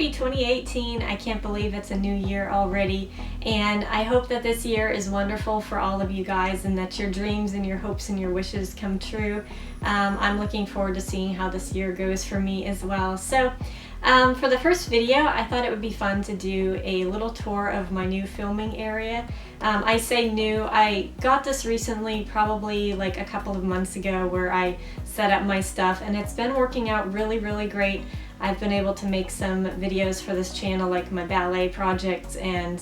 happy 2018. I can't believe it's a new year already, and I hope that this year is wonderful for all of you guys and that your dreams and your hopes and your wishes come true. I'm looking forward to seeing how this year goes for me as well. So for the first video, I thought it would be fun to do a little tour of my new filming area. I say new, I got this recently, probably like a couple of months ago, where I set up my stuff, and it's been working out really great. I've been able to make some videos for this channel, like my ballet projects and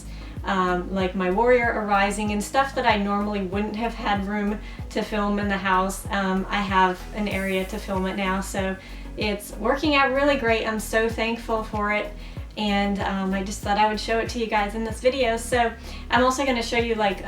like my Warrior Arising and stuff that I normally wouldn't have had room to film in the house. I have an area to film it now, so it's working out really great. I'm so thankful for it, and I just thought I would show it to you guys in this video. So I'm also going to show you like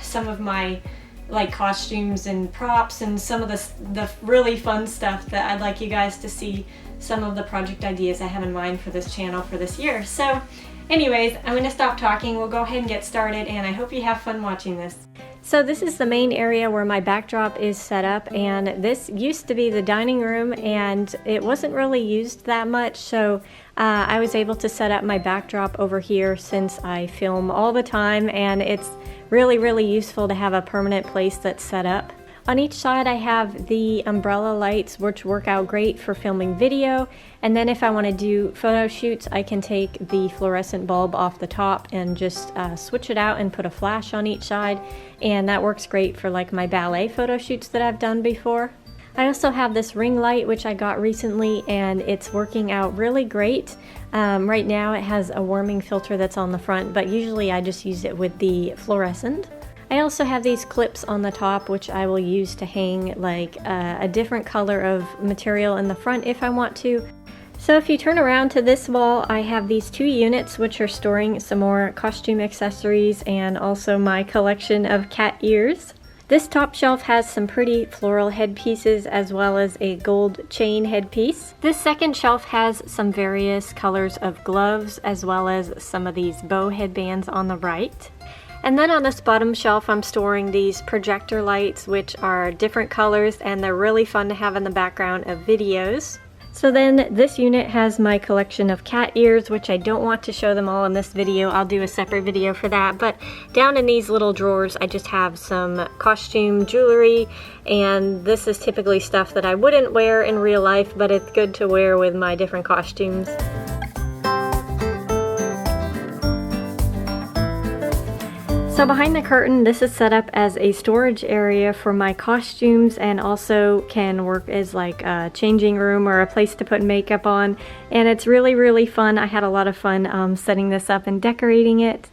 some of my like costumes and props and some of the really fun stuff that I'd like you guys to see, some of the project ideas I have in mind for this channel for this year. So anyways, I'm going to stop talking. We'll go ahead and get started, and I hope you have fun watching this. So this is the main area where my backdrop is set up, and this used to be the dining room, and it wasn't really used that much, so I was able to set up my backdrop over here since I film all the time, and it's really useful to have a permanent place that's set up. On each side I have the umbrella lights, which work out great for filming video, and then if I want to do photo shoots, I can take the fluorescent bulb off the top and just switch it out and put a flash on each side, and that works great for like my ballet photo shoots that I've done before. I also have this ring light, which I got recently, and it's working out really great. Right now it has a warming filter that's on the front, but usually I just use it with the fluorescent. I also have these clips on the top, which I will use to hang like a different color of material in the front if I want to. So if you turn around to this wall, I have these two units which are storing some more costume accessories and also my collection of cat ears. This top shelf has some pretty floral headpieces as well as a gold chain headpiece. This second shelf has some various colors of gloves as well as some of these bow headbands on the right. And then on this bottom shelf I'm storing these projector lights, which are different colors and they're really fun to have in the background of videos. So then this unit has my collection of cat ears, which I don't want to show them all in this video. I'll do a separate video for that. But down in these little drawers I just have some costume jewelry, and this is typically stuff that I wouldn't wear in real life, but it's good to wear with my different costumes. So behind the curtain, this is set up as a storage area for my costumes, and also can work as like a changing room or a place to put makeup on, and it's really fun. I had a lot of fun setting this up and decorating it.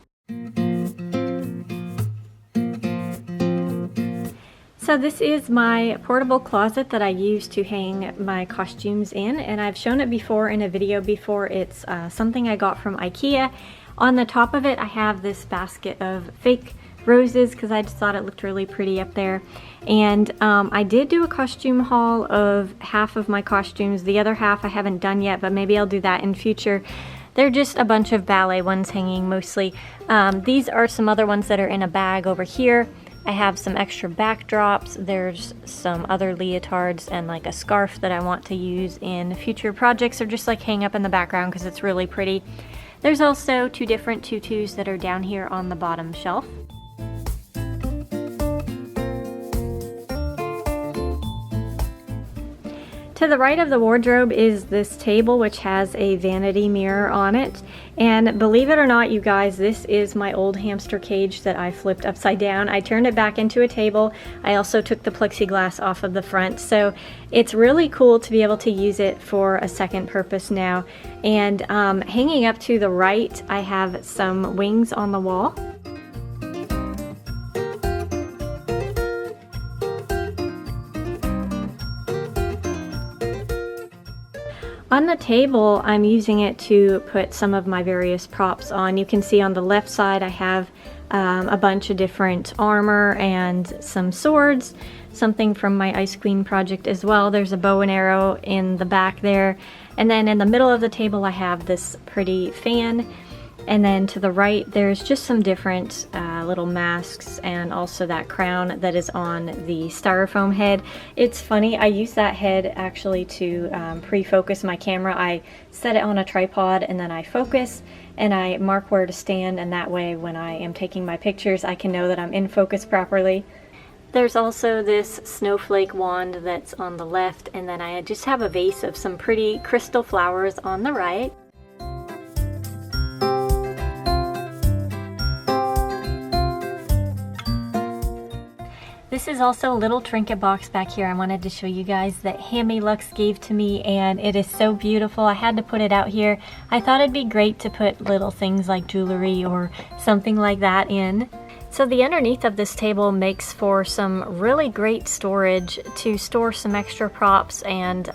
So this is my portable closet that I use to hang my costumes in, and I've shown it before in a video before. It's something I got from IKEA. On the top of it I have this basket of fake roses because I just thought it looked really pretty up there. And I did do a costume haul of half of my costumes. The other half I haven't done yet, but maybe I'll do that in future. They're just a bunch of ballet ones hanging mostly. These are some other ones that are in a bag over here. I have some extra backdrops. There's some other leotards and like a scarf that I want to use in future projects, or just like hang up in the background because it's really pretty. There's also two different tutus that are down here on the bottom shelf. To the right of the wardrobe is this table, which has a vanity mirror on it. And believe it or not, you guys, this is my old hamster cage that I flipped upside down. I turned it back into a table. I also took the plexiglass off of the front. So it's really cool to be able to use it for a second purpose now. And hanging up to the right, I have some wings on the wall. On the table, I'm using it to put some of my various props on. You can see on the left side I have a bunch of different armor and some swords, something from my Ice Queen project as well. There's a bow and arrow in the back there. And then in the middle of the table I have this pretty fan. And then to the right, there's just some different little masks and also that crown that is on the styrofoam head. It's funny, I use that head actually to pre-focus my camera. I set it on a tripod and then I focus and I mark where to stand, and that way when I am taking my pictures, I can know that I'm in focus properly. There's also this snowflake wand that's on the left, and then I just have a vase of some pretty crystal flowers on the right. This is also a little trinket box back here I wanted to show you guys that Hammy Lux gave to me, and it is so beautiful. I had to put it out here. I thought it'd be great to put little things like jewelry or something like that in. So the underneath of this table makes for some really great storage to store some extra props and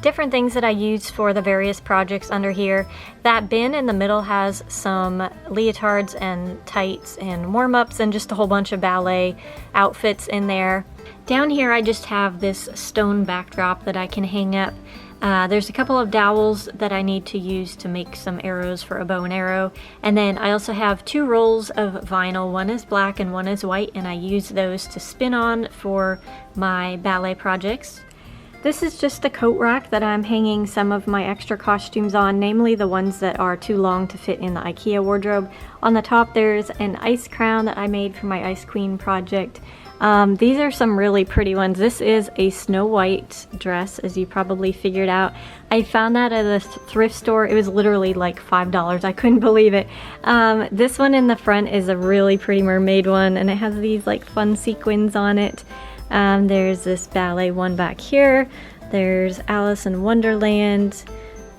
different things that I use for the various projects under here. That bin in the middle has some leotards and tights and warm-ups and just a whole bunch of ballet outfits in there. Down here I just have this stone backdrop that I can hang up. There's a couple of dowels that I need to use to make some arrows for a bow and arrow. And then I also have 2 rolls of vinyl. One is black and one is white, and I use those to spin on for my ballet projects. This is just a coat rack that I'm hanging some of my extra costumes on, namely the ones that are too long to fit in the IKEA wardrobe. On the top there's an ice crown that I made for my Ice Queen project. These are some really pretty ones. This is a Snow White dress, as you probably figured out. I found that at a thrift store. It was literally like $5. I couldn't believe it. This one in the front is a really pretty mermaid one, and it has these like fun sequins on it. There's this ballet one back here. There's Alice in Wonderland,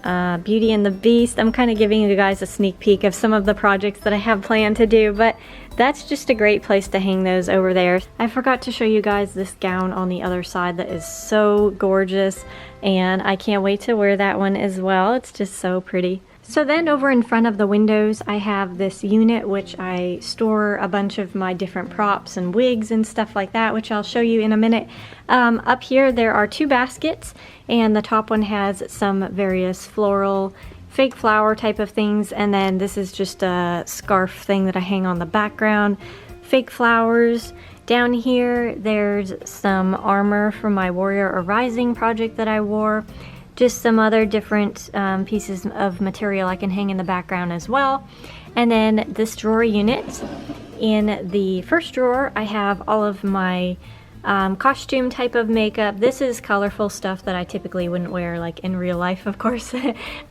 Beauty and the Beast. I'm kind of giving you guys a sneak peek of some of the projects that I have planned to do, but that's just a great place to hang those over there. I forgot to show you guys this gown on the other side that is so gorgeous, and I can't wait to wear that one as well. It's just so pretty. So then over in front of the windows, I have this unit which I store a bunch of my different props and wigs and stuff like that, which I'll show you in a minute. Up here there are 2 baskets, and the top one has some various floral, fake flower type of things, and then this is just a scarf thing that I hang on the background. Fake flowers. Down here there's some armor from my Warrior Arising project that I wore. Just some other different pieces of material I can hang in the background as well. And then this drawer unit. In the first drawer I have all of my costume type of makeup. This is colorful stuff that I typically wouldn't wear like in real life, of course.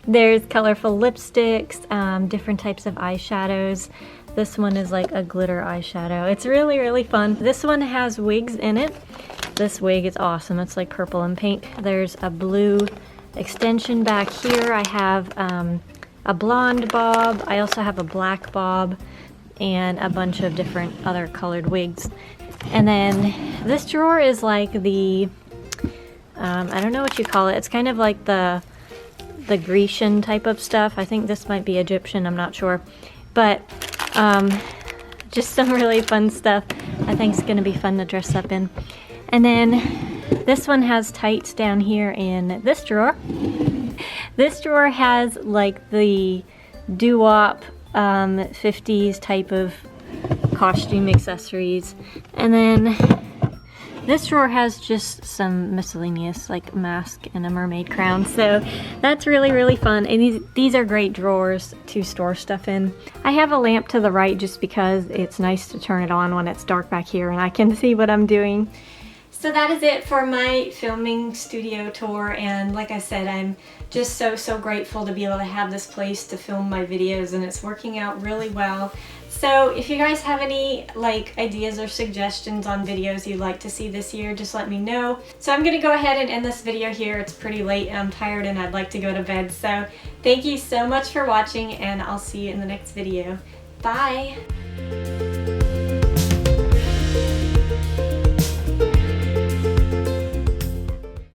There's colorful lipsticks, different types of eyeshadows. This one is like a glitter eyeshadow. It's really, really fun. This one has wigs in it. This wig is awesome. It's like purple and pink. There's a blue extension back here. I have a blonde bob. I also have a black bob and a bunch of different other colored wigs. And then this drawer is like the, I don't know what you call it. It's kind of like the Grecian type of stuff. I think this might be Egyptian, I'm not sure. But just some really fun stuff I think is going to be fun to dress up in. And then this one has tights down here in this drawer. This drawer has like the doo-wop 50s type of costume accessories. And then this drawer has just some miscellaneous like mask and a mermaid crown. So that's really, really fun. And these are great drawers to store stuff in. I have a lamp to the right just because it's nice to turn it on when it's dark back here and I can see what I'm doing. So that is it for my filming studio tour, and like I said, I'm just so grateful to be able to have this place to film my videos, and it's working out really well. So if you guys have any like ideas or suggestions on videos you'd like to see this year, just let me know. So I'm gonna go ahead and end this video here. It's pretty late and I'm tired and I'd like to go to bed. So thank you so much for watching, and I'll see you in the next video. Bye!